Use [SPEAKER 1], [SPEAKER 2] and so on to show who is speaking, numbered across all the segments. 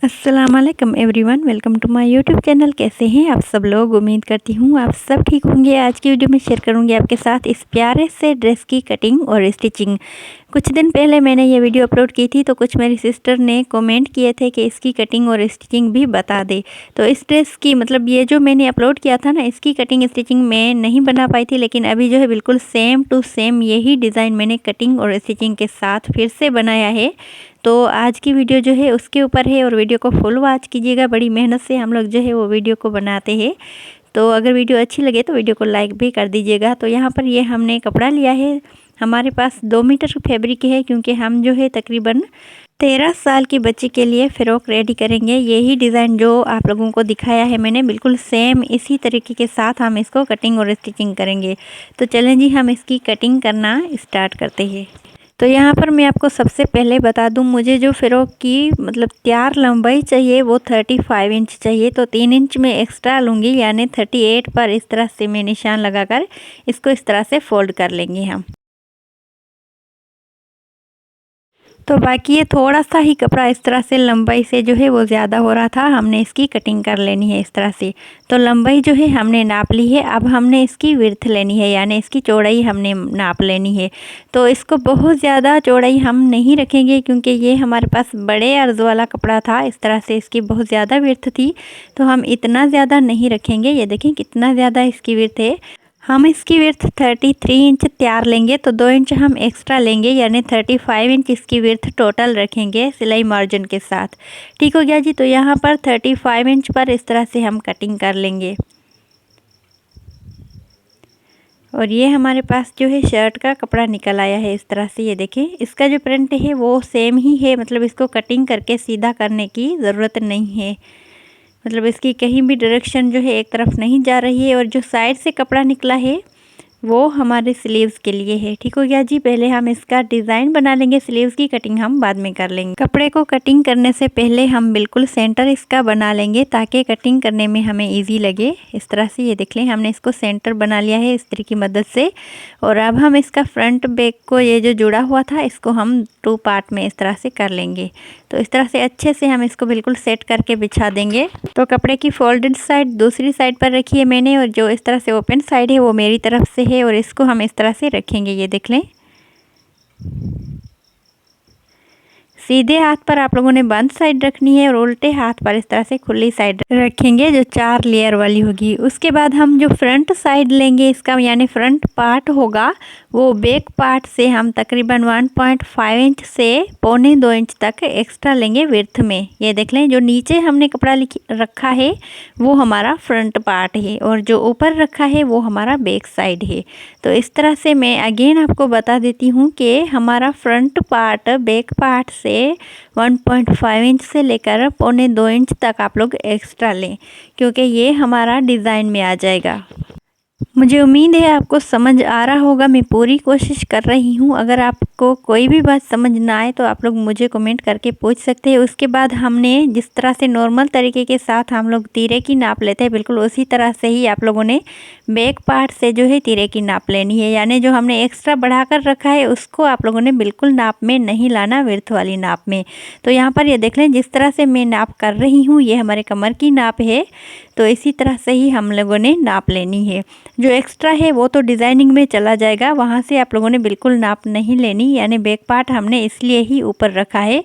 [SPEAKER 1] अस्सलाम वालेकुम everyone, welcome to my YouTube channel. कैसे हैं आप सब लोग? उम्मीद करती हूँ आप सब ठीक होंगे। आज की वीडियो में शेयर करूँगी आपके साथ इस प्यारे से ड्रेस की कटिंग और स्टिचिंग। कुछ दिन पहले मैंने ये वीडियो अपलोड की थी तो कुछ मेरी सिस्टर ने कमेंट किए थे कि इसकी कटिंग और स्टिचिंग भी बता दे। तो इस ड्रेस की ये जो मैंने अपलोड किया था ना, इसकी कटिंग स्टिचिंग मैं नहीं बना पाई थी, लेकिन अभी जो है बिल्कुल सेम टू सेम यही डिज़ाइन मैंने कटिंग और स्टिचिंग के साथ फिर से बनाया है। तो आज की वीडियो जो है उसके ऊपर है और वीडियो को फुल वॉच कीजिएगा। बड़ी मेहनत से हम लोग जो है वो वीडियो को बनाते हैं। तो अगर वीडियो अच्छी लगे तो वीडियो को लाइक भी कर दीजिएगा। तो यहाँ पर ये हमने कपड़ा लिया है, हमारे पास 2 मीटर फैब्रिक है, क्योंकि हम जो है तकरीबन 13 साल की बच्ची के लिए फ़्रॉक रेडी करेंगे। यही डिज़ाइन जो आप लोगों को दिखाया है मैंने, बिल्कुल सेम इसी तरीके के साथ हम इसको कटिंग और स्टिचिंग करेंगे। तो चलें जी, हम इसकी कटिंग करना स्टार्ट करते हैं। तो यहाँ पर मैं आपको सबसे पहले बता दूँ, मुझे जो फ़्रॉक की तैयार लंबाई चाहिए वो 35 इंच चाहिए। तो 3 इंच में एक्स्ट्रा लूँगी, यानी 38 पर इस तरह से मैं निशान लगाकर इसको इस तरह से फोल्ड कर लेंगे हम। तो बाकी ये थोड़ा सा ही कपड़ा इस तरह से लंबाई से जो है वो ज़्यादा हो रहा था, हमने इसकी कटिंग कर लेनी है इस तरह से। तो लंबाई जो है हमने नाप ली है, अब हमने इसकी विड्थ लेनी है, यानी इसकी चौड़ाई हमने नाप लेनी है। तो इसको बहुत ज़्यादा चौड़ाई हम नहीं रखेंगे, क्योंकि ये हमारे पास बड़े अर्ज वाला कपड़ा था। इस तरह से इसकी बहुत ज़्यादा विड्थ थी, तो हम इतना ज़्यादा नहीं रखेंगे। ये देखें कितना ज़्यादा इसकी विड्थ है। हम इसकी विड्थ 33 इंच तैयार लेंगे, तो 2 इंच हम एक्स्ट्रा लेंगे, यानी 35 इंच इसकी विड्थ टोटल रखेंगे सिलाई मार्जिन के साथ। ठीक हो गया जी। तो यहाँ पर 35 इंच पर इस तरह से हम कटिंग कर लेंगे। और ये हमारे पास जो है शर्ट का कपड़ा निकल आया है इस तरह से। ये देखें, इसका जो प्रिंट है वो सेम ही है, इसको कटिंग करके सीधा करने की ज़रूरत नहीं है। इसकी कहीं भी डायरेक्शन जो है एक तरफ नहीं जा रही है। और जो साइड से कपड़ा निकला है वो हमारे स्लीव्स के लिए है। ठीक हो गया जी। पहले हम इसका डिज़ाइन बना लेंगे, स्लीव्स की कटिंग हम बाद में कर लेंगे। कपड़े को कटिंग करने से पहले हम बिल्कुल सेंटर इसका बना लेंगे, ताकि कटिंग करने में हमें इजी लगे। इस तरह से ये देख लें, हमने इसको सेंटर बना लिया है इस्त्री की मदद से। और अब हम इसका फ्रंट बैक को, ये जो जुड़ा हुआ था, इसको हम 2 पार्ट में इस तरह से कर लेंगे। तो इस तरह से अच्छे से हम इसको बिल्कुल सेट करके बिछा देंगे। तो कपड़े की फोल्डेड साइड दूसरी साइड पर रखी है मैंने, और जो इस तरह से ओपन साइड है वो मेरी तरफ से है, और इसको हम इस तरह से रखेंगे। ये देख लें, सीधे हाथ पर आप लोगों ने बंद साइड रखनी है और उल्टे हाथ पर इस तरह से खुली साइड रखेंगे, जो 4 लेयर वाली होगी। उसके बाद हम जो फ्रंट साइड लेंगे इसका, यानी फ्रंट पार्ट होगा, वो बैक पार्ट से हम तकरीबन 1.5 इंच से 1.25 इंच तक एक्स्ट्रा लेंगे विड्थ में। ये देख लें, जो नीचे हमने कपड़ा रखा है वो हमारा फ्रंट पार्ट है, और जो ऊपर रखा है वो हमारा बैक साइड है। तो इस तरह से मैं अगेन आपको बता देती हूँ कि हमारा फ्रंट पार्ट बैक पार्ट से 1.5 इंच से लेकर 1.25 इंच तक आप लोग एक्स्ट्रा लें, क्योंकि ये हमारा डिज़ाइन में आ जाएगा। मुझे उम्मीद है आपको समझ आ रहा होगा, मैं पूरी कोशिश कर रही हूँ। अगर आपको कोई भी बात समझ ना आए तो आप लोग मुझे कमेंट करके पूछ सकते हैं। उसके बाद हमने जिस तरह से नॉर्मल तरीके के साथ हम लोग तीरे की नाप लेते हैं, बिल्कुल उसी तरह से ही आप लोगों ने बैक पार्ट से जो है तीरे की नाप लेनी है। यानी जो हमने एक्स्ट्रा बढ़ाकर रखा है उसको आप लोगों ने बिल्कुल नाप में नहीं लाना, विड्थ वाली नाप में। तो यहाँ पर ये देख लें, जिस तरह से मैं नाप कर रही हूँ ये हमारे कमर की नाप है, तो इसी तरह से ही हम लोगों ने नाप लेनी है। जो एक्स्ट्रा है वो तो डिज़ाइनिंग में चला जाएगा, वहाँ से आप लोगों ने बिल्कुल नाप नहीं लेनी। यानी बैक पार्ट हमने इसलिए ही ऊपर रखा है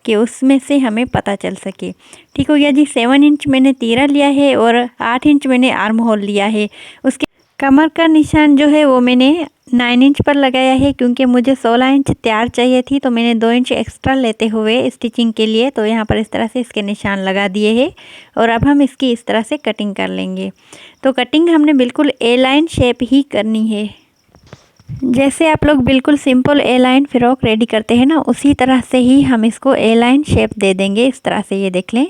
[SPEAKER 1] कि उसमें से हमें पता चल सके। ठीक हो गया जी। 7 इंच मैंने तीरा लिया है और 8 इंच मैंने आर्म होल लिया है। उसके कमर का निशान जो है वो मैंने 9 इंच पर लगाया है, क्योंकि मुझे 16 इंच तैयार चाहिए थी, तो मैंने 2 इंच एक्स्ट्रा लेते हुए स्टिचिंग के लिए तो यहाँ पर इस तरह से इसके निशान लगा दिए हैं। और अब हम इसकी इस तरह से कटिंग कर लेंगे। तो कटिंग हमने बिल्कुल ए लाइन शेप ही करनी है। जैसे आप लोग बिल्कुल सिंपल ए लाइन फ्रॉक रेडी करते हैं ना, उसी तरह से ही हम इसको ए लाइन शेप दे देंगे इस तरह से। ये देख लें,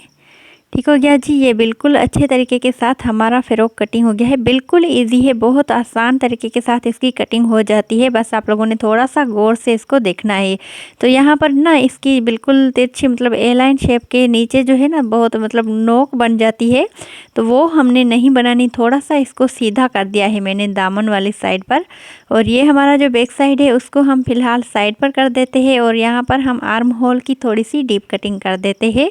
[SPEAKER 1] ठीक हो गया जी। ये बिल्कुल अच्छे तरीके के साथ हमारा फ्रॉक कटिंग हो गया है। बिल्कुल इजी है, बहुत आसान तरीके के साथ इसकी कटिंग हो जाती है। बस आप लोगों ने थोड़ा सा गौर से इसको देखना है। तो यहाँ पर ना इसकी बिल्कुल तिरछी ए लाइन शेप के नीचे जो है ना बहुत नोक बन जाती है, तो वो हमने नहीं बनानी। थोड़ा सा इसको सीधा कर दिया है मैंने दामन वाली साइड पर। और ये हमारा जो बैक साइड है उसको हम फिलहाल साइड पर कर देते हैं, और यहाँ पर हम आर्म होल की थोड़ी सी डीप कटिंग कर देते हैं।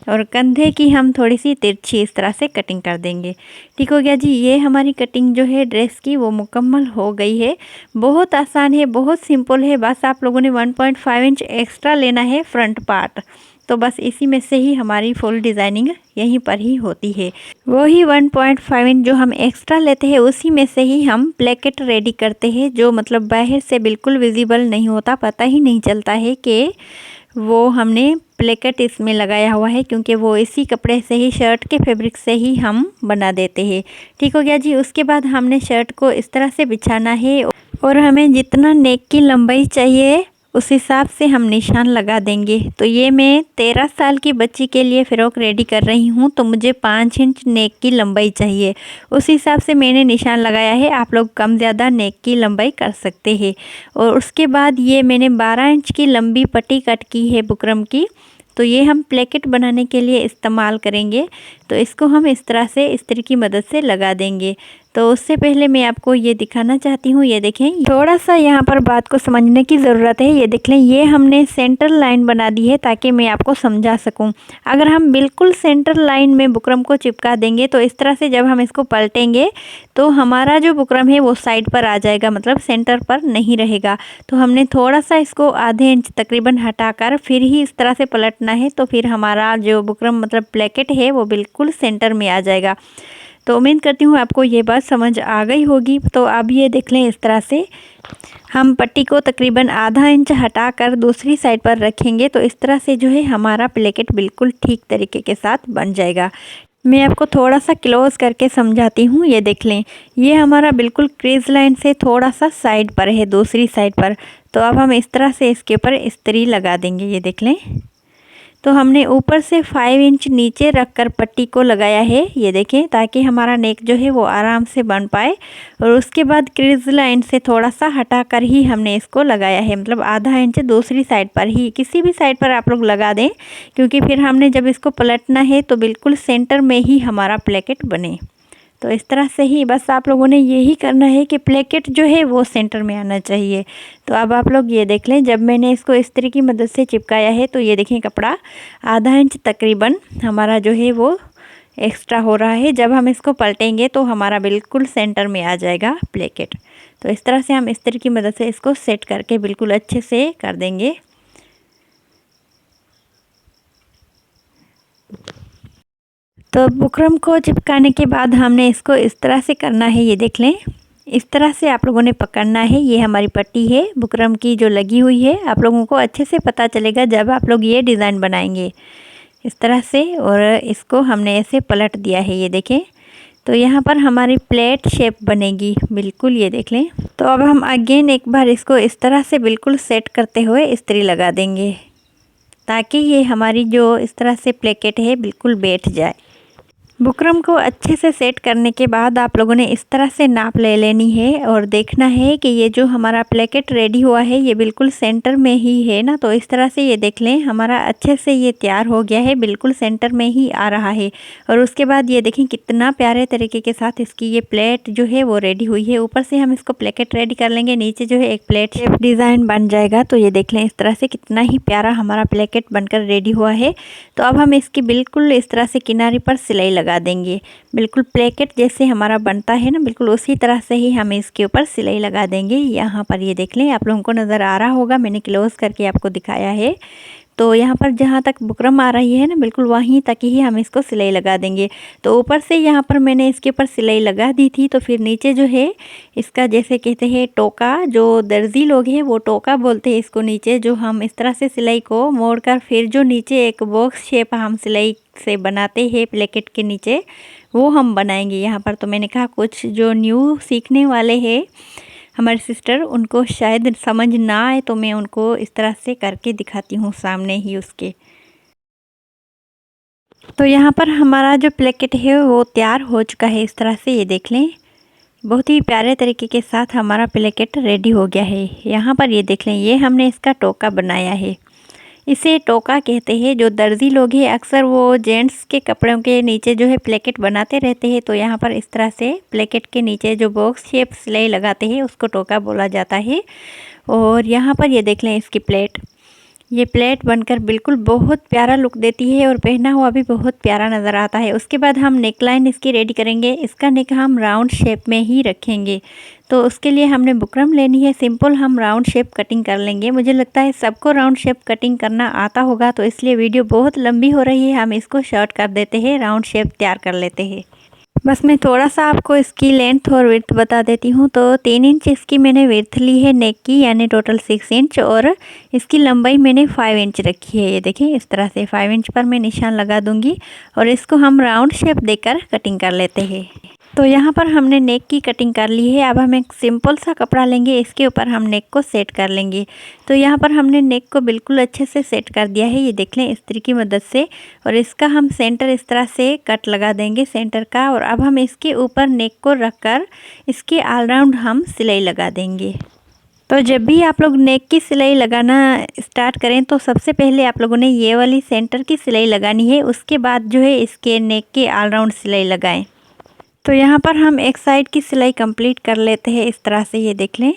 [SPEAKER 1] और कंधे की हम थोड़ी सी तिरछी इस तरह से कटिंग कर देंगे। ठीक हो गया जी। ये हमारी कटिंग जो है ड्रेस की वो मुकम्मल हो गई है। बहुत आसान है, बहुत सिंपल है। बस आप लोगों ने 1.5 इंच एक्स्ट्रा लेना है फ्रंट पार्ट। तो बस इसी में से ही हमारी फुल डिज़ाइनिंग यहीं पर ही होती है। वही 1.5 इंच जो हम एक्स्ट्रा लेते हैं उसी में से ही हम प्लेकेट रेडी करते हैं, जो मतलब बाहर से बिल्कुल विजिबल नहीं होता, पता ही नहीं चलता है कि वो हमने प्लेकेट इसमें लगाया हुआ है, क्योंकि वो इसी कपड़े से ही, शर्ट के फैब्रिक से ही हम बना देते हैं। ठीक हो गया जी। उसके बाद हमने शर्ट को इस तरह से बिछाना है और हमें जितना नेक की लंबाई चाहिए उस हिसाब से हम निशान लगा देंगे। तो ये मैं 13 साल की बच्ची के लिए फ़्रॉक रेडी कर रही हूँ, तो मुझे 5 इंच नेक की लंबाई चाहिए। उस हिसाब से मैंने निशान लगाया है। आप लोग कम ज़्यादा नेक की लंबाई कर सकते हैं। और उसके बाद ये मैंने 12 इंच की लंबी पट्टी कट की है बुकरम की। तो ये हम प्लेकेट बनाने के लिए इस्तेमाल करेंगे। तो इसको हम इस तरह से इस्त्री की मदद से लगा देंगे। तो उससे पहले मैं आपको ये दिखाना चाहती हूँ, ये देखें, थोड़ा सा यहाँ पर बात को समझने की ज़रूरत है। ये देख लें, ये हमने सेंटर लाइन बना दी है ताकि मैं आपको समझा सकूँ। अगर हम बिल्कुल सेंटर लाइन में बुकरम को चिपका देंगे तो इस तरह से जब हम इसको पलटेंगे तो हमारा जो बुकरम है वो साइड पर आ जाएगा, मतलब सेंटर पर नहीं रहेगा। तो हमने थोड़ा सा इसको आधे इंच तकरीबन हटाकर फिर ही इस तरह से पलटना है। तो फिर हमारा जो बुकरम मतलब प्लेकेट है वो बिल्कुल सेंटर में आ जाएगा। तो उम्मीद करती हूँ आपको ये बात समझ आ गई होगी। तो अब ये देख लें, इस तरह से हम पट्टी को तकरीबन आधा इंच हटाकर दूसरी साइड पर रखेंगे। तो इस तरह से जो है हमारा प्लेकेट बिल्कुल ठीक तरीके के साथ बन जाएगा। मैं आपको थोड़ा सा क्लोज करके समझाती हूँ। ये देख लें, ये हमारा बिल्कुल क्रीज लाइन से थोड़ा सा साइड पर है, दूसरी साइड पर। तो अब हम इस तरह से इसके ऊपर इस्त्री लगा देंगे। ये देख लें, तो हमने ऊपर से 5 इंच नीचे रखकर पट्टी को लगाया है, ये देखें, ताकि हमारा नेक जो है वो आराम से बन पाए। और उसके बाद क्रीज लाइन से थोड़ा सा हटाकर ही हमने इसको लगाया है, मतलब आधा इंच दूसरी साइड पर ही, किसी भी साइड पर आप लोग लगा दें, क्योंकि फिर हमने जब इसको पलटना है तो बिल्कुल सेंटर में ही हमारा प्लेकेट बने। तो इस तरह से ही बस आप लोगों ने यही करना है कि प्लेकेट जो है वो सेंटर में आना चाहिए। तो अब आप लोग ये देख लें, जब मैंने इसको इस्त्री की मदद से चिपकाया है तो ये देखें, कपड़ा आधा इंच तकरीबन हमारा जो है वो एक्स्ट्रा हो रहा है। जब हम इसको पलटेंगे तो हमारा बिल्कुल सेंटर में आ जाएगा प्लेकेट। तो इस तरह से हम इस्त्री की मदद से इसको सेट करके बिल्कुल अच्छे से कर देंगे। तो बुकरम को चिपकाने के बाद हमने इसको इस तरह से करना है। ये देख लें, इस तरह से आप लोगों ने पकड़ना है। ये हमारी पट्टी है बुकरम की जो लगी हुई है, आप लोगों को अच्छे से पता चलेगा जब आप लोग ये डिज़ाइन बनाएंगे इस तरह से। और इसको हमने ऐसे पलट दिया है, ये देखें। तो यहाँ पर हमारी प्लेट शेप बनेगी बिल्कुल, ये देख लें। तो अब हम अगेन एक बार इसको इस तरह से बिल्कुल सेट करते हुए इस्त्री लगा देंगे, ताकि ये हमारी जो इस तरह से प्लेकेट है बिल्कुल बैठ जाए। बुकरम को अच्छे से सेट करने के बाद आप लोगों ने इस तरह से नाप ले लेनी है और देखना है कि ये जो हमारा प्लेकेट रेडी हुआ है ये बिल्कुल सेंटर में ही है ना। तो इस तरह से ये देख लें, हमारा अच्छे से ये तैयार हो गया है, बिल्कुल सेंटर में ही आ रहा है। और उसके बाद ये देखें कितना प्यारे तरीके के साथ इसकी ये प्लेट जो है वो रेडी हुई है। ऊपर से हम इसको प्लेकेट रेडी कर लेंगे, नीचे जो है एक प्लेट शेप डिज़ाइन बन जाएगा। तो ये देख लें, इस तरह से कितना ही प्यारा हमारा प्लेकेट बनकर रेडी हुआ है। तो अब हम इसकी बिल्कुल इस तरह से किनारे पर सिलाई लगा देंगे, बिल्कुल प्लेकेट जैसे हमारा बनता है ना, बिल्कुल उसी तरह से ही हम इसके ऊपर सिलाई लगा देंगे। यहाँ पर ये देख लें, आप लोगों को नज़र आ रहा होगा, मैंने क्लोज करके आपको दिखाया है। तो यहाँ पर जहाँ तक बुकरम आ रही है ना, बिल्कुल वहीं तक ही हम इसको सिलाई लगा देंगे। तो ऊपर से यहाँ पर मैंने इसके ऊपर सिलाई लगा दी थी। तो फिर नीचे जो है इसका जैसे कहते हैं टोका, जो दर्जी लोग हैं वो टोका बोलते हैं इसको, नीचे जो हम इस तरह से सिलाई को मोड़कर फिर जो नीचे एक बॉक्स शेप हम सिलाई से बनाते हैं प्लेकेट के नीचे, वो हम बनाएंगे यहाँ पर। तो मैंने कहा कुछ जो न्यू सीखने वाले हैं हमारे सिस्टर, उनको शायद समझ ना आए, तो मैं उनको इस तरह से करके दिखाती हूँ सामने ही उसके। तो यहाँ पर हमारा जो प्लेकेट है वो तैयार हो चुका है इस तरह से, ये देख लें, बहुत ही प्यारे तरीके के साथ हमारा प्लेकेट रेडी हो गया है। यहाँ पर ये देख लें, ये हमने इसका टोका बनाया है, इसे टोका कहते हैं। जो दर्जी लोग हैं अक्सर वो जेंट्स के कपड़ों के नीचे जो है प्लेकेट बनाते रहते हैं। तो यहाँ पर इस तरह से प्लेकेट के नीचे जो बॉक्स शेप सिलाई लगाते हैं उसको टोका बोला जाता है। और यहाँ पर ये देख लें इसकी प्लेट, ये प्लेट बनकर बिल्कुल बहुत प्यारा लुक देती है और पहना हुआ भी बहुत प्यारा नज़र आता है। उसके बाद हम नेक लाइन इसकी रेडी करेंगे। इसका नेक हम राउंड शेप में ही रखेंगे, तो उसके लिए हमने बुकरम लेनी है। सिंपल हम राउंड शेप कटिंग कर लेंगे। मुझे लगता है सबको राउंड शेप कटिंग करना आता होगा, तो इसलिए वीडियो बहुत लंबी हो रही है, हम इसको शॉर्ट कर देते हैं, राउंड शेप तैयार कर लेते हैं। बस मैं थोड़ा सा आपको इसकी लेंथ और विड्थ बता देती हूँ। तो 3 इंच इसकी मैंने विड्थ ली है नेक की, यानी टोटल 6 इंच, और इसकी लंबाई मैंने 5 इंच रखी है। ये देखिए इस तरह से 5 इंच पर मैं निशान लगा दूंगी और इसको हम राउंड शेप देकर कटिंग कर लेते हैं। तो यहाँ पर हमने नेक की कटिंग कर ली है। अब हम एक सिंपल सा कपड़ा लेंगे, इसके ऊपर हम नेक को सेट कर लेंगे। तो यहाँ पर हमने नेक को बिल्कुल अच्छे से सेट कर दिया है, ये देख लें इस्त्री की मदद से। और इसका हम सेंटर इस तरह से कट लगा देंगे सेंटर का। और अब हम इसके ऊपर नेक को रखकर इसके ऑल राउंड हम सिलाई लगा देंगे। तो जब भी आप लोग नेक की सिलाई लगाना स्टार्ट करें तो सबसे पहले आप लोगों ने ये वाली सेंटर की सिलाई लगानी है, उसके बाद जो है इसके नेक के ऑल राउंड सिलाई लगाएं। तो यहाँ पर हम एक साइड की सिलाई कंप्लीट कर लेते हैं इस तरह से, ये देख लें।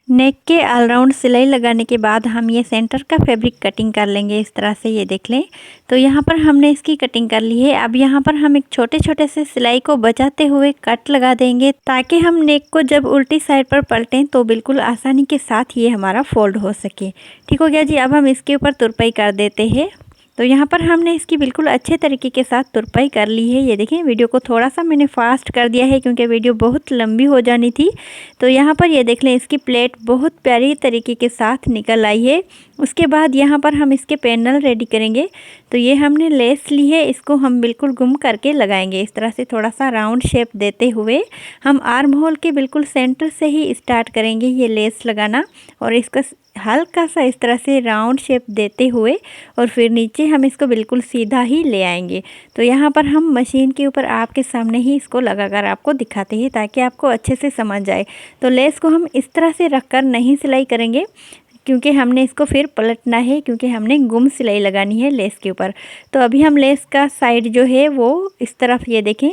[SPEAKER 1] नेक के ऑल राउंड सिलाई लगाने के बाद हम ये सेंटर का फैब्रिक कटिंग कर लेंगे इस तरह से, ये देख लें। तो यहाँ पर हमने इसकी कटिंग कर ली है। अब यहाँ पर हम एक छोटे छोटे से सिलाई को बचाते हुए कट लगा देंगे, ताकि हम नेक को जब उल्टी साइड पर पलटें तो बिल्कुल आसानी के साथ ये हमारा फोल्ड हो सके। ठीक हो गया जी। अब हम इसके ऊपर तुरपाई कर देते हैं। तो यहाँ पर हमने इसकी बिल्कुल अच्छे तरीके के साथ तुरपाई कर ली है। ये देखें, वीडियो को थोड़ा सा मैंने फास्ट कर दिया है क्योंकि वीडियो बहुत लंबी हो जानी थी। तो यहाँ पर ये देख लें, इसकी प्लेट बहुत प्यारी तरीके के साथ निकल आई है। उसके बाद यहाँ पर हम इसके पैनल रेडी करेंगे। तो ये हमने लेस ली है, इसको हम बिल्कुल गुम करके लगाएंगे इस तरह से, थोड़ा सा राउंड शेप देते हुए। हम आर्म होल के बिल्कुल सेंटर से ही स्टार्ट करेंगे ये लेस लगाना, और इसका हल्का सा इस तरह से राउंड शेप देते हुए और फिर नीचे हम इसको बिल्कुल सीधा ही ले आएंगे। तो यहाँ पर हम मशीन के ऊपर आपके सामने ही इसको लगाकर आपको दिखाते हैं, ताकि आपको अच्छे से समझ जाए। तो लेस को हम इस तरह से रखकर नहीं सिलाई करेंगे, क्योंकि हमने इसको फिर पलटना है, क्योंकि हमने गुम सिलाई लगानी है लेस के ऊपर। तो अभी हम लेस का साइड जो है वो इस तरफ, ये देखें,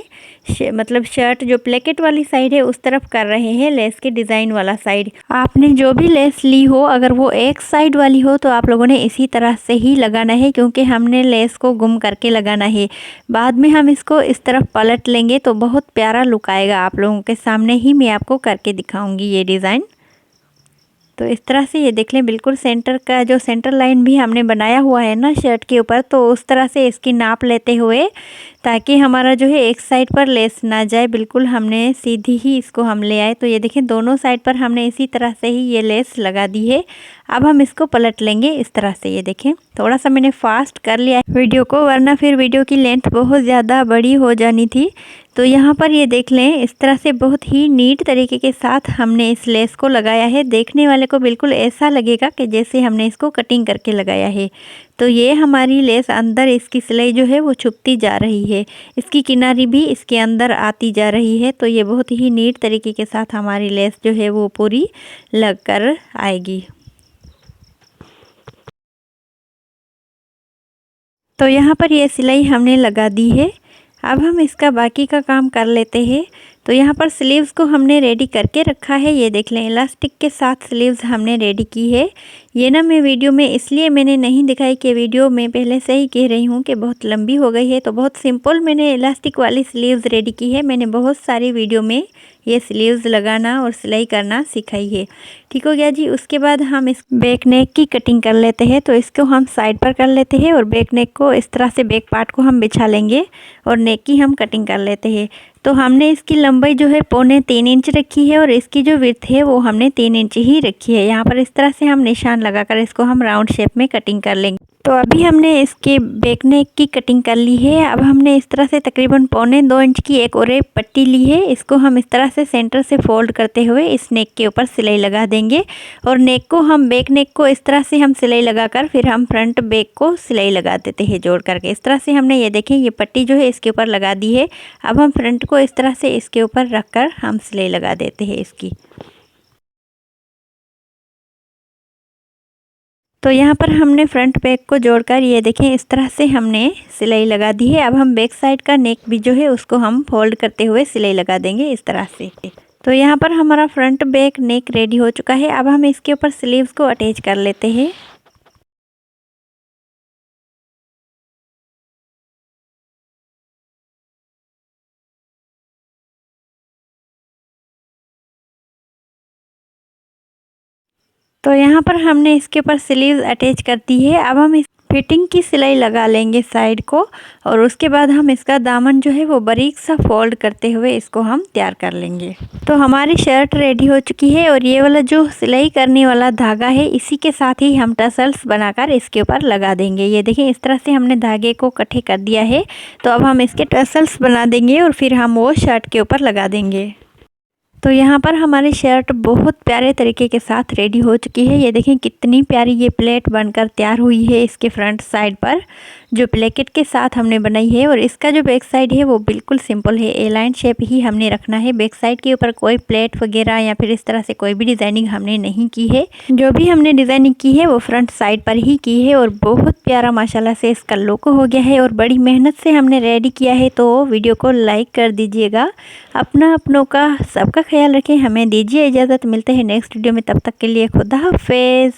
[SPEAKER 1] मतलब शर्ट जो प्लेकेट वाली साइड है उस तरफ कर रहे हैं, लेस के डिज़ाइन वाला साइड। आपने जो भी लेस ली हो, अगर वो एक साइड वाली हो तो आप लोगों ने इसी तरह से ही लगाना है, क्योंकि हमने लेस को गुम करके लगाना है। बाद में हम इसको इस तरफ पलट लेंगे तो बहुत प्यारा लुक आएगा। आप लोगों के सामने ही मैं आपको करके दिखाऊंगी ये डिज़ाइन। तो इस तरह से ये देख लें, बिल्कुल सेंटर का जो सेंटर लाइन भी हमने बनाया हुआ है ना शर्ट के ऊपर, तो उस तरह से इसकी नाप लेते हुए, ताकि हमारा जो है एक साइड पर लेस ना जाए, बिल्कुल हमने सीधी ही इसको हम ले आए। तो ये देखें, दोनों साइड पर हमने इसी तरह से ही ये लेस लगा दी है। अब हम इसको पलट लेंगे इस तरह से। ये देखें, थोड़ा सा मैंने फास्ट कर लिया है वीडियो को, वरना फिर वीडियो की लेंथ बहुत ज़्यादा बड़ी हो जानी थी। तो यहाँ पर ये देख लें, इस तरह से बहुत ही नीट तरीके के साथ हमने इस लेस को लगाया है। देखने वाले को बिल्कुल ऐसा लगेगा कि जैसे हमने इसको कटिंग करके लगाया है। तो ये हमारी लेस अंदर, इसकी सिलाई जो है वो छुपती जा रही है, इसकी किनारी भी इसके अंदर आती जा रही है। तो ये बहुत ही नीट तरीके के साथ हमारी लेस जो है वो पूरी लग कर आएगी। तो यहाँ पर ये सिलाई हमने लगा दी है। अब हम इसका बाकी का काम कर लेते हैं। तो यहाँ पर स्लीव्स को हमने रेडी करके रखा है। ये देख लें, इलास्टिक के साथ स्लीव्स हमने रेडी की है। ये ना मैं वीडियो में इसलिए मैंने नहीं दिखाई कि वीडियो में पहले से ही कह रही हूँ कि बहुत लंबी हो गई है, तो बहुत सिंपल मैंने इलास्टिक वाली स्लीव्स रेडी की है। मैंने बहुत सारी वीडियो में ये स्लीव्स लगाना और सिलाई करना सिखाई है। ठीक हो गया जी। उसके बाद हम इस बैक नेक की कटिंग कर लेते हैं। तो इसको हम साइड पर कर लेते हैं और बैक नेक को इस तरह से बैक पार्ट को हम बिछा लेंगे और नेक की हम कटिंग कर लेते हैं। तो हमने इसकी लंबाई जो है 3.25 इंच रखी है और इसकी जो विड्थ है वो हमने 3 इंच ही रखी है। यहाँ पर इस तरह से हम निशान लगाकर इसको हम राउंड शेप में कटिंग कर लेंगे। तो अभी हमने इसके बैक नेक की कटिंग कर ली है। अब हमने इस तरह से तकरीबन 2.25 इंच की एक और एक पट्टी ली है। इसको हम इस तरह से सेंटर से फोल्ड करते हुए इस नेक के ऊपर सिलाई लगा देंगे और नेक को हम, बैक नेक को इस तरह से हम सिलाई लगाकर फिर हम फ्रंट बैक को सिलाई लगा देते हैं जोड़ करके। इस तरह से हमने, ये देखें, ये पट्टी जो है इसके ऊपर लगा दी है। अब हम फ्रंट को इस तरह से इसके ऊपर रख कर हम सिलाई लगा देते हैं इसकी। तो यहाँ पर हमने फ्रंट बैक को जोड़कर ये देखें इस तरह से हमने सिलाई लगा दी है। अब हम बैक साइड का नेक भी जो है उसको हम फोल्ड करते हुए सिलाई लगा देंगे इस तरह से। तो यहाँ पर हमारा फ्रंट बैक नेक रेडी हो चुका है। अब हम इसके ऊपर स्लीव्स को अटैच कर लेते हैं। तो यहाँ पर हमने इसके ऊपर स्लीव्स अटैच कर दी है। अब हम इस फिटिंग की सिलाई लगा लेंगे साइड को और उसके बाद हम इसका दामन जो है वो बारीक सा फोल्ड करते हुए इसको हम तैयार कर लेंगे। तो हमारी शर्ट रेडी हो चुकी है और ये वाला जो सिलाई करने वाला धागा है इसी के साथ ही हम टसल्स बनाकर इसके ऊपर लगा देंगे। ये देखिए इस तरह से हमने धागे को इकट्ठे कर दिया है। तो अब हम इसके टसल्स बना देंगे और फिर हम वो शर्ट के ऊपर लगा देंगे। तो यहाँ पर हमारी शर्ट बहुत प्यारे तरीके के साथ रेडी हो चुकी है। ये देखें कितनी प्यारी ये प्लेट बनकर तैयार हुई है इसके फ्रंट साइड पर जो प्लेकेट के साथ हमने बनाई है। और इसका जो बैक साइड है वो बिल्कुल सिंपल है, ए लाइन शेप ही हमने रखना है। बैक साइड के ऊपर कोई प्लेट वगैरह या फिर इस तरह से कोई भी डिज़ाइनिंग हमने नहीं की है। जो भी हमने डिज़ाइनिंग की है वो फ्रंट साइड पर ही की है और बहुत प्यारा माशाल्लाह से इसका लुक हो गया है और बड़ी मेहनत से हमने रेडी किया है। तो वीडियो को लाइक कर दीजिएगा। अपनों का सबका ख्याल रखें। हमें दीजिए इजाज़त, मिलते हैं नेक्स्ट वीडियो में। तब तक के लिए खुदा हाफिज़।